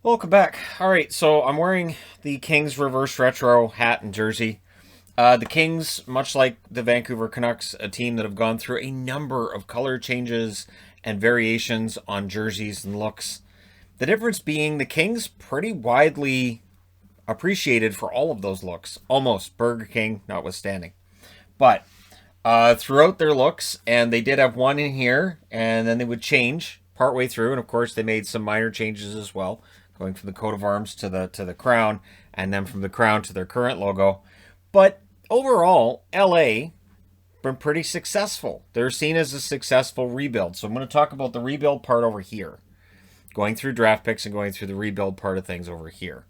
Welcome back. All right, so I'm wearing the Kings reverse retro hat and jersey. The Kings, much like the Vancouver Canucks, a team that have gone through a number of color changes and variations on jerseys and looks. The difference being the Kings pretty widely appreciated for all of those looks, almost Burger King notwithstanding. But throughout their looks, and they did have one in here, and then they would change partway through, and of course they made some minor changes as well, going from the coat of arms to the crown, and then from the crown to their current logo. But overall, LA been pretty successful. They're seen as a successful rebuild. So I'm going to talk about the rebuild part over here, going through draft picks and going through the rebuild part of things over here,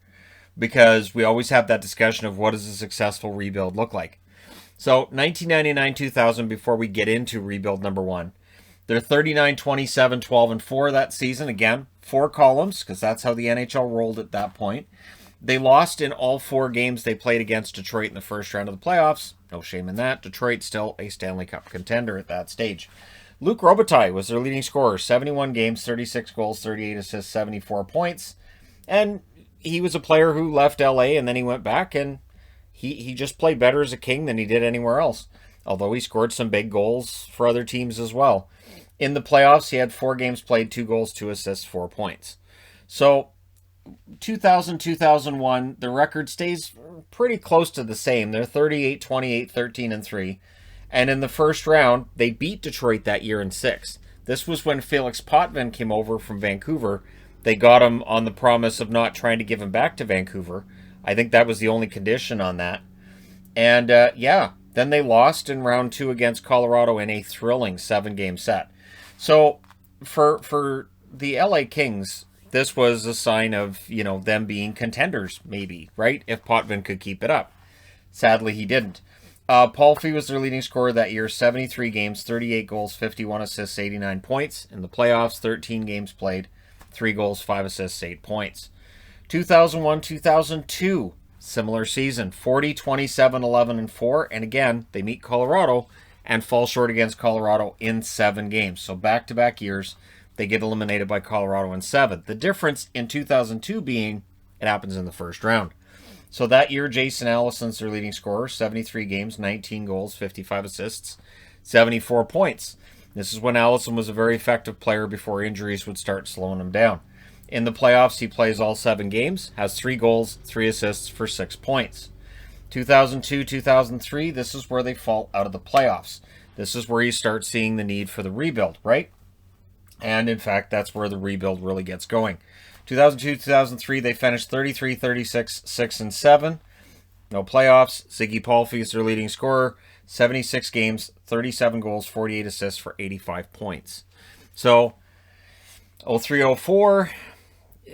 because we always have that discussion of what does a successful rebuild look like. So 1999-2000, before we get into rebuild number one, they're 39, 27, 12, and 4 that season. Again, 4 columns, because that's how the NHL rolled at that point. They lost in all 4 games they played against Detroit in the first round of the playoffs. No shame in that. Detroit still a Stanley Cup contender at that stage. Luc Robitaille was their leading scorer. 71 games, 36 goals, 38 assists, 74 points. And he was a player who left LA and then he went back and he just played better as a King than he did anywhere else. Although he scored some big goals for other teams as well. In the playoffs, he had 4 games played, 2 goals, 2 assists, 4 points. So 2000, 2001, the record stays pretty close to the same. They're 38, 28, 13, and 3. And in the first round, they beat Detroit that year in 6. This was when Felix Potvin came over from Vancouver. They got him on the promise of not trying to give him back to Vancouver. I think that was the only condition on that. And then they lost in round 2 against Colorado in a thrilling 7-game set. So for the LA Kings, this was a sign of, them being contenders, maybe, right? If Potvin could keep it up. Sadly, he didn't. Paul Fee was their leading scorer that year, 73 games, 38 goals, 51 assists, 89 points. In the playoffs, 13 games played, 3 goals, 5 assists, 8 points. 2001-2002, similar season, 40, 27, 11, and 4. And again, they meet Colorado and fall short against Colorado in 7 games. So back-to-back years, they get eliminated by Colorado in 7. The difference in 2002 being it happens in the first round. So that year, Jason Allison's their leading scorer, 73 games, 19 goals, 55 assists, 74 points. This is when Allison was a very effective player before injuries would start slowing him down. In the playoffs, he plays all 7 games, has 3 goals, 3 assists for 6 points. 2002-2003, this is where they fall out of the playoffs. This is where you start seeing the need for the rebuild, right? And in fact, that's where the rebuild really gets going. 2002-2003, they finished 33, 36, 6, and 7. No playoffs. Ziggy Palffy is their leading scorer. 76 games, 37 goals, 48 assists for 85 points. So, 03-04,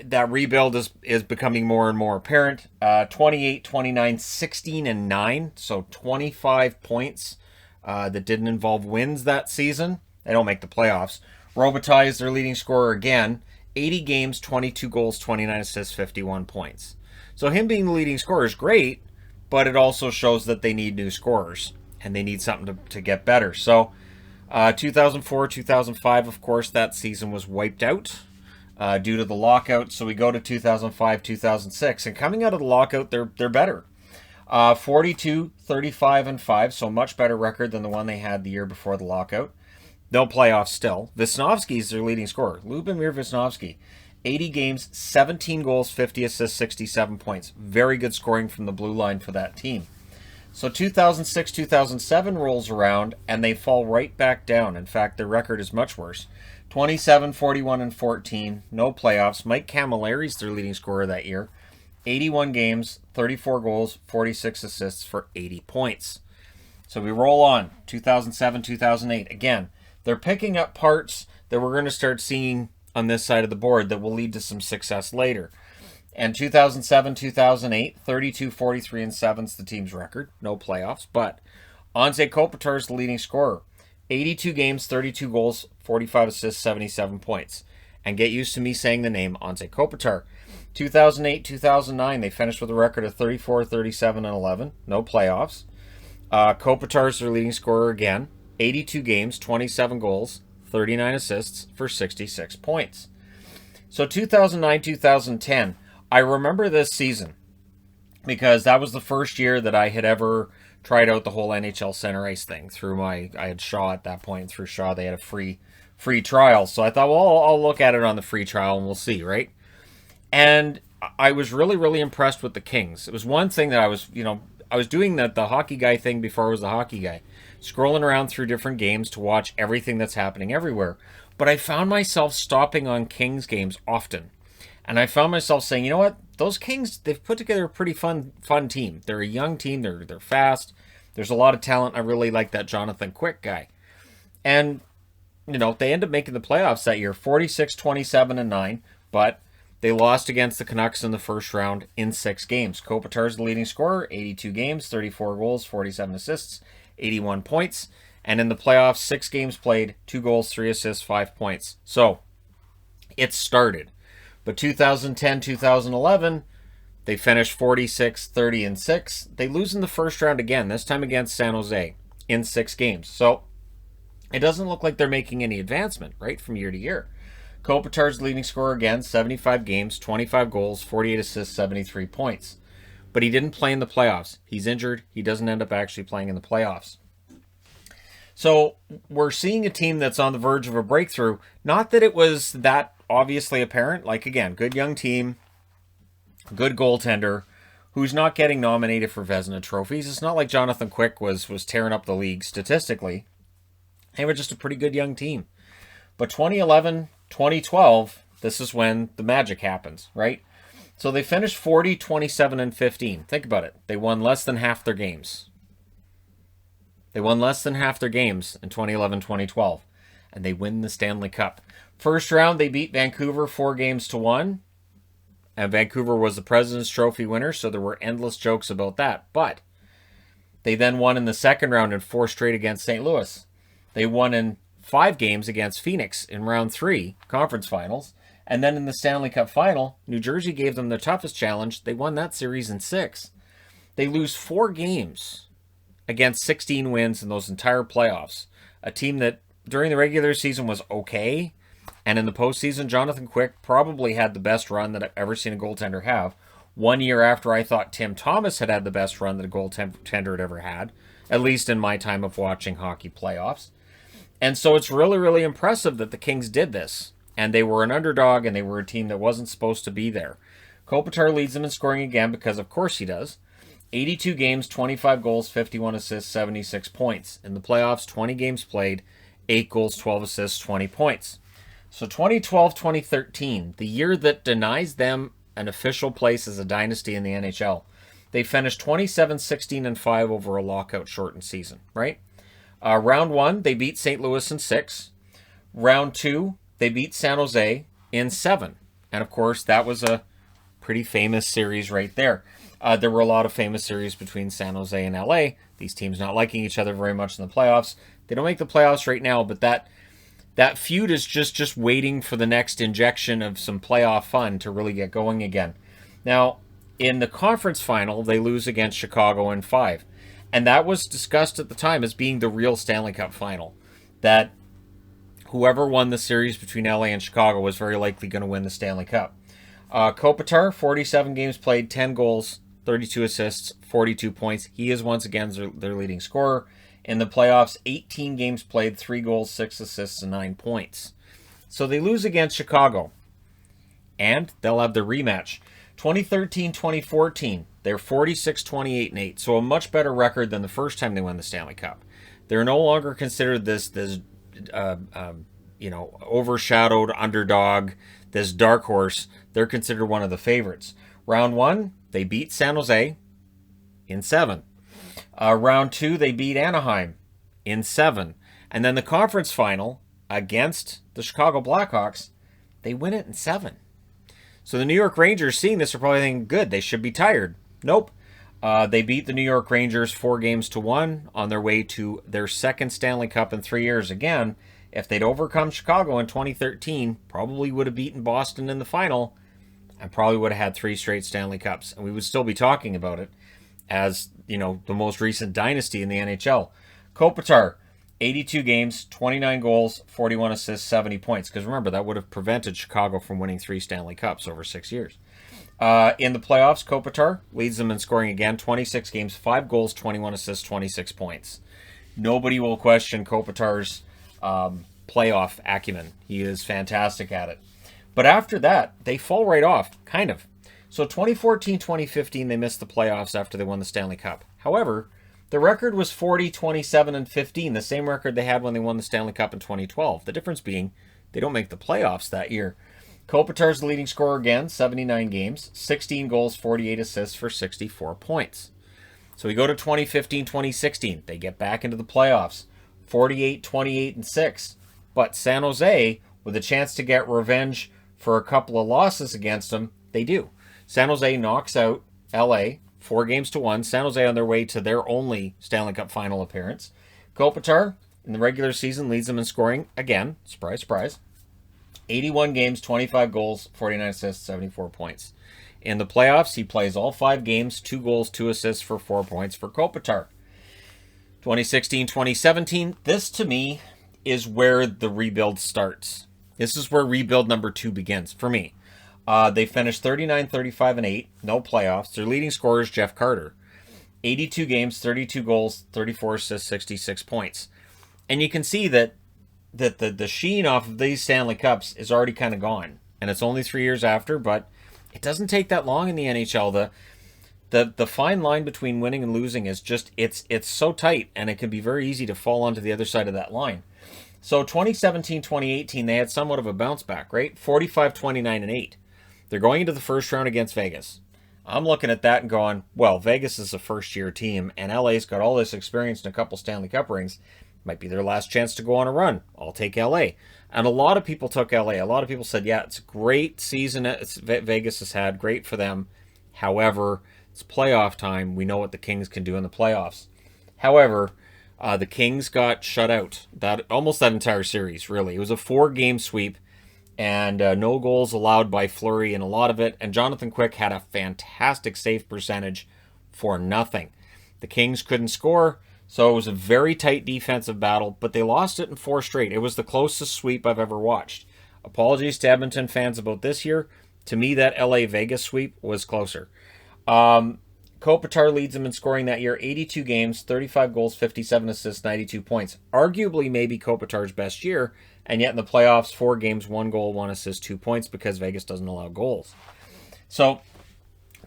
that rebuild is becoming more and more apparent. 28, 29, 16, and 9. So 25 points that didn't involve wins that season. They don't make the playoffs. Robitaille is their leading scorer again. 80 games, 22 goals, 29 assists, 51 points. So him being the leading scorer is great, but it also shows that they need new scorers. And they need something to get better. So 2004, 2005, of course, that season was wiped out due to the lockout. So we go to 2005, 2006. And coming out of the lockout, they're better. 42, 35, and 5. So much better record than the one they had the year before the lockout. No playoffs still. Wisniewski is their leading scorer. Lubomir Wisniewski. 80 games, 17 goals, 50 assists, 67 points. Very good scoring from the blue line for that team. So 2006, 2007 rolls around, and they fall right back down. In fact, their record is much worse. 27, 41, and 14. No playoffs. Mike Camilleri's their leading scorer that year. 81 games, 34 goals, 46 assists for 80 points. So we roll on. 2007, 2008. Again, they're picking up parts that we're going to start seeing on this side of the board that will lead to some success later. And 2007, 2008, 32, 43, and 7's the team's record. No playoffs. But Anze Kopitar is the leading scorer. 82 games, 32 goals, 45 assists, 77 points. And get used to me saying the name Anze Kopitar. 2008, 2009, they finished with a record of 34, 37, and 11. No playoffs. Kopitar is their leading scorer again. 82 games, 27 goals, 39 assists for 66 points. So 2009, 2010, I remember this season because that was the first year that I had ever tried out the whole NHL center ice thing through I had Shaw at that point. Through Shaw, they had a free trial. So I thought, well, I'll look at it on the free trial and we'll see, right? And I was really, really impressed with the Kings. It was one thing that I was doing the hockey guy thing before I was the hockey guy, scrolling around through different games to watch everything that's happening everywhere. But I found myself stopping on Kings games often. And I found myself saying, you know what? Those Kings, they've put together a pretty fun team. They're a young team. They're fast. There's a lot of talent. I really like that Jonathan Quick guy. And, they end up making the playoffs that year, 46, 27, and 9. But they lost against the Canucks in the first round in 6 games. Kopitar's the leading scorer, 82 games, 34 goals, 47 assists, 81 points. And in the playoffs, 6 games played, 2 goals, 3 assists, 5 points. So, it started. But 2010, 2011, they finished 46, 30, and 6. They lose in the first round again, this time against San Jose, in 6 games. So, it doesn't look like they're making any advancement, right, from year to year. Kopitar's leading scorer again, 75 games, 25 goals, 48 assists, 73 points. But he didn't play in the playoffs. He's injured. He doesn't end up actually playing in the playoffs. So we're seeing a team that's on the verge of a breakthrough. Not that it was that obviously apparent. Like, again, good young team, good goaltender, who's not getting nominated for Vezina trophies. It's not like Jonathan Quick was tearing up the league statistically. They were just a pretty good young team. But 2011, 2012, this is when the magic happens, right? So they finished 40, 27, and 15. Think about it. They won less than half their games. They won less than half their games in 2011, 2012. And they win the Stanley Cup. First round, they beat Vancouver 4-1. And Vancouver was the President's Trophy winner, so there were endless jokes about that. But they then won in the second round in 4 straight against St. Louis. They won in 5 games against Phoenix in round 3, conference finals. And then in the Stanley Cup final, New Jersey gave them the toughest challenge. They won that series in 6. They lose 4 games against 16 wins in those entire playoffs. A team that during the regular season was okay. And in the postseason, Jonathan Quick probably had the best run that I've ever seen a goaltender have. 1 year after I thought Tim Thomas had the best run that a goaltender had ever had. At least in my time of watching hockey playoffs. And so it's really, really impressive that the Kings did this. And they were an underdog, and they were a team that wasn't supposed to be there. Kopitar leads them in scoring again, because of course he does. 82 games, 25 goals, 51 assists, 76 points. In the playoffs, 20 games played, 8 goals, 12 assists, 20 points. So 2012-2013, the year that denies them an official place as a dynasty in the NHL. They finished 27-16-5 over a lockout-shortened season, right? Round 1, they beat St. Louis in 6. Round 2, they beat San Jose in 7. And, of course, that was a pretty famous series right there. There were a lot of famous series between San Jose and LA. These teams not liking each other very much in the playoffs. They don't make the playoffs right now, but that feud is just waiting for the next injection of some playoff fun to really get going again. Now, in the conference final, they lose against Chicago in 5. And that was discussed at the time as being the real Stanley Cup final. That whoever won the series between LA and Chicago was very likely going to win the Stanley Cup. Kopitar, 47 games played, 10 goals, 32 assists, 42 points. He is once again their leading scorer. In the playoffs, 18 games played, 3 goals, 6 assists, and 9 points. So they lose against Chicago. And they'll have the rematch. 2013-2014, they're 46-28-8. So a much better record than the first time they won the Stanley Cup. They're no longer considered this overshadowed underdog, this dark horse. They're considered one of the favorites. Round 1, they beat San Jose in 7. Round 2, they beat Anaheim in 7. And then the conference final against the Chicago Blackhawks, they win it in 7. So the New York Rangers, seeing this, are probably thinking, good, they should be tired. Nope. They beat the New York Rangers 4-1 on their way to their second Stanley Cup in 3 years. Again, if they'd overcome Chicago in 2013, probably would have beaten Boston in the final, and probably would have had 3 straight Stanley Cups. And we would still be talking about it as, the most recent dynasty in the NHL. Kopitar, 82 games, 29 goals, 41 assists, 70 points. Because remember, that would have prevented Chicago from winning 3 Stanley Cups over 6 years. In the playoffs, Kopitar leads them in scoring again. 26 games, 5 goals, 21 assists, 26 points. Nobody will question Kopitar's playoff acumen. He is fantastic at it. But after that, they fall right off, kind of. So 2014-2015, they missed the playoffs after they won the Stanley Cup. However, the record was 40, 27, and 15, the same record they had when they won the Stanley Cup in 2012. The difference being they don't make the playoffs that year. Kopitar's the leading scorer again, 79 games, 16 goals, 48 assists for 64 points. So we go to 2015-2016. They get back into the playoffs, 48, 28, and 6. But San Jose, with a chance to get revenge for a couple of losses against them, they do. San Jose knocks out LA 4-1. San Jose on their way to their only Stanley Cup final appearance. Kopitar, in the regular season, leads them in scoring again. Surprise, surprise. 81 games, 25 goals, 49 assists, 74 points. In the playoffs, he plays all 5 games, 2 goals, 2 assists for 4 points for Kopitar. 2016-2017, this to me is where the rebuild starts. This is where rebuild number 2 begins for me. They finished 39, 35, and 8. No playoffs. Their leading scorer is Jeff Carter. 82 games, 32 goals, 34 assists, 66 points. And you can see that the sheen off of these Stanley Cups is already kind of gone. And it's only 3 years after, but it doesn't take that long in the NHL. The fine line between winning and losing is just, it's so tight, and it can be very easy to fall onto the other side of that line. So 2017-2018, they had somewhat of a bounce back, right? 45, 29, and 8. They're going into the first round against Vegas. I'm looking at that and going, well, Vegas is a first-year team, and LA's got all this experience and a couple Stanley Cup rings. Might be their last chance to go on a run. I'll take LA. And a lot of people took LA. A lot of people said, yeah, it's a great season Vegas has had. Great for them. However, it's playoff time. We know what the Kings can do in the playoffs. However, the Kings got shut out. Almost that entire series, really. It was a 4-game sweep. And no goals allowed by Fleury in a lot of it. And Jonathan Quick had a fantastic save percentage for nothing. The Kings couldn't score, so it was a very tight defensive battle, but they lost it in 4 straight. It was the closest sweep I've ever watched. Apologies to Edmonton fans about this year. To me, that LA-Vegas sweep was closer. Kopitar leads them in scoring that year. 82 games, 35 goals, 57 assists, 92 points. Arguably maybe Kopitar's best year, and yet in the playoffs, 4 games, 1 goal, 1 assist, 2 points because Vegas doesn't allow goals. So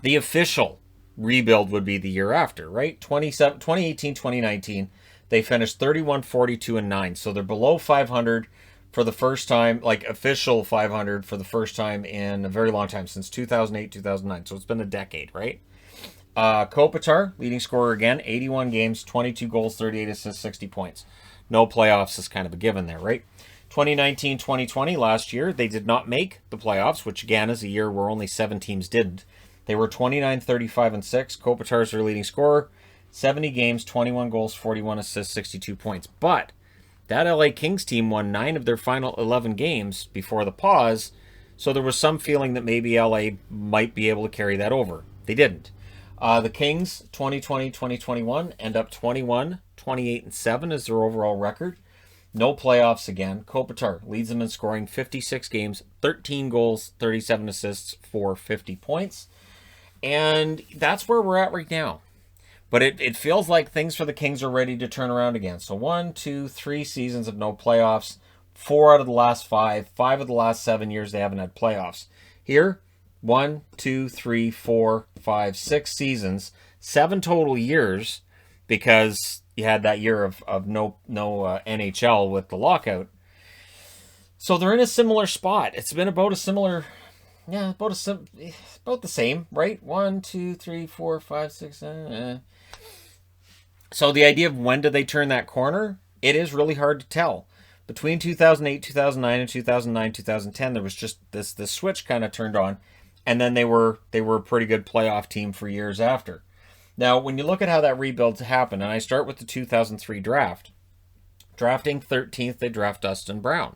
the official rebuild would be the year after, right? 2018, 2019, they finished 31, 42, and 9. So they're below 500 for the first time, like official 500 for the first time in a very long time, since 2008, 2009. So it's been a decade, right? Kopitar, leading scorer again, 81 games, 22 goals, 38 assists, 60 points. No playoffs is kind of a given there, right? 2019-2020, last year, they did not make the playoffs, which again is a year where only 7 teams didn't. They were 29, 35, and 6. Kopitar's their leading scorer, 70 games, 21 goals, 41 assists, 62 points. But that LA Kings team won 9 of their final 11 games before the pause, so there was some feeling that maybe LA might be able to carry that over. They didn't. The Kings, 2020-2021, end up 21, 28, and 7 is their overall record. No playoffs again. Kopitar leads them in scoring, 56 games, 13 goals, 37 assists for 50 points. And that's where we're at right now. But it feels like things for the Kings are ready to turn around again. So 1, 2, 3 seasons of no playoffs. 4 out of the last 5. 5 of the last 7 years they haven't had playoffs. Here, 1, 2, 3, 4, 5, 6 seasons. 7 total years because you had that year of no NHL with the lockout. So they're in a similar spot. It's been about a similar... Yeah, about the same, right? 1, 2, 3, 4, 5, 6, So the idea of when do they turn that corner, it is really hard to tell. Between 2008, 2009, and 2009, 2010, there was just this switch kind of turned on, and then they were a pretty good playoff team for years after. Now, when you look at how that rebuild happened, and I start with the 2003 draft, drafting 13th, they draft Dustin Brown.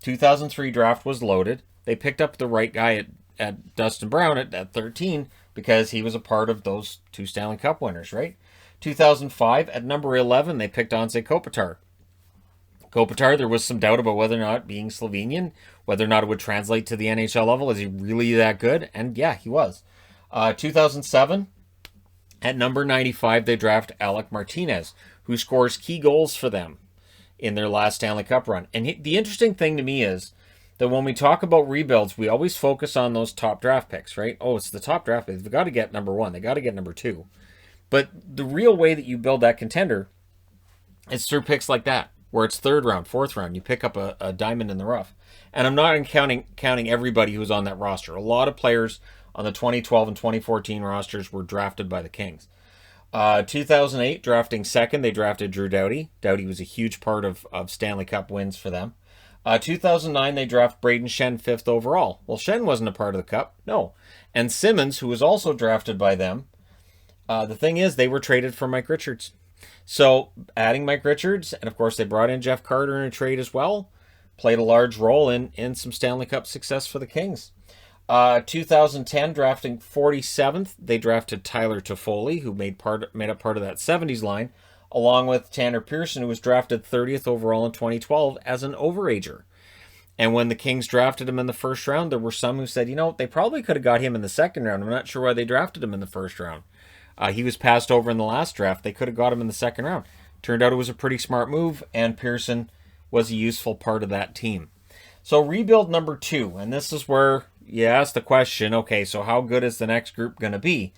2003 draft was loaded. They picked up the right guy at Dustin Brown at 13 because he was a part of those 2 Stanley Cup winners, right? 2005, at number 11, they picked Anze Kopitar. Kopitar, there was some doubt about whether or not being Slovenian, whether or not it would translate to the NHL level. Is he really that good? And yeah, he was. 2007, at number 95, they draft Alec Martinez, who scores key goals for them in their last Stanley Cup run. And the interesting thing to me is that when we talk about rebuilds, we always focus on those top draft picks, right? Oh, it's the top draft picks. They've got to get number one. They got to get number two. But the real way that you build that contender is through picks like that, where it's third round, fourth round. You pick up a diamond in the rough. And I'm not counting everybody who's on that roster. A lot of players on the 2012 and 2014 rosters were drafted by the Kings. 2008, drafting second, they drafted Drew Doughty. Doughty was a huge part of Stanley Cup wins for them. 2009, they draft Braden Shen fifth overall. Well, Shen wasn't a part of the Cup, no. And Simmons, who was also drafted by them, the thing is, they were traded for Mike Richards. So adding Mike Richards, and of course they brought in Jeff Carter in a trade as well, played a large role in some Stanley Cup success for the Kings. 2010, drafting 47th, they drafted Tyler Toffoli, who made up part of that 70s line, along with Tanner Pearson, who was drafted 30th overall in 2012 as an overager. And when the Kings drafted him in the first round, there were some who said, they probably could have got him in the second round. I'm not sure why they drafted him in the first round. He was passed over in the last draft. They could have got him in the second round. Turned out it was a pretty smart move, and Pearson was a useful part of that team. So rebuild number 2, and this is where you ask the question, okay, so how good is the next group going to be?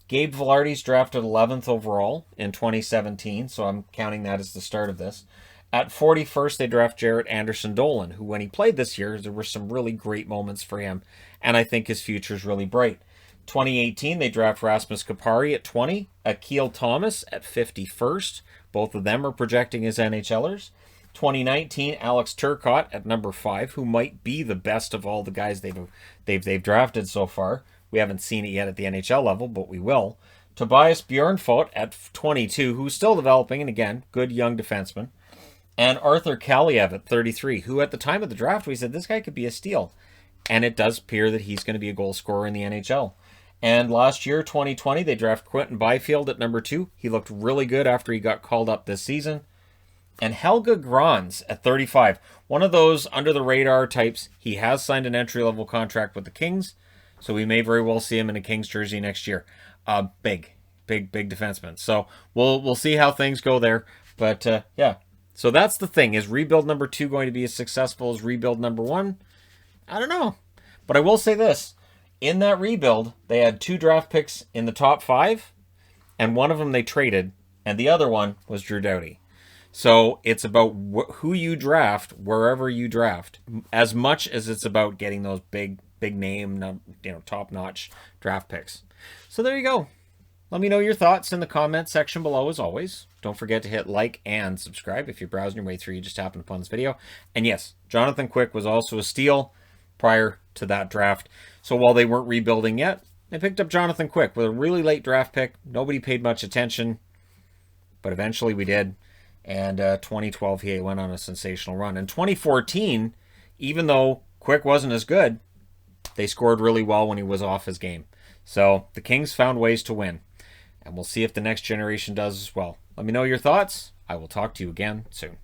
Gabe Vilardi's drafted 11th overall in 2017, so I'm counting that as the start of this. At 41st, they draft Jarrett Anderson-Dolan, who when he played this year, there were some really great moments for him, and I think his future is really bright. 2018, they draft Rasmus Kupari at 20, Akil Thomas at 51st. Both of them are projecting as NHLers. 2019, Alex Turcotte at number 5, who might be the best of all the guys they've drafted so far. We haven't seen it yet at the NHL level, but we will. Tobias Bjornfot at 22, who's still developing, and again, good young defenseman. And Arthur Kaliev at 33, who at the time of the draft, we said this guy could be a steal. And it does appear that he's going to be a goal scorer in the NHL. And last year, 2020, they draft Quentin Byfield at number 2. He looked really good after he got called up this season. And Helge Grans at 35. One of those under-the-radar types. He has signed an entry-level contract with the Kings, so we may very well see him in a Kings jersey next year. Big defenseman. So we'll see how things go there. But, yeah. So that's the thing. Is rebuild number 2 going to be as successful as rebuild number 1? I don't know. But I will say this. In that rebuild, they had 2 draft picks in the top 5, and one of them they traded, and the other one was Drew Doughty. So it's about who you draft, wherever you draft, as much as it's about getting those big name, top-notch draft picks. So there you go. Let me know your thoughts in the comment section below, as always. Don't forget to hit like and subscribe if you're browsing your way through. You just happened upon this video. And yes, Jonathan Quick was also a steal prior to that draft. So while they weren't rebuilding yet, they picked up Jonathan Quick with a really late draft pick. Nobody paid much attention, but eventually we did. And 2012, he went on a sensational run. In 2014, even though Quick wasn't as good, they scored really well when he was off his game. So the Kings found ways to win. And we'll see if the next generation does as well. Let me know your thoughts. I will talk to you again soon.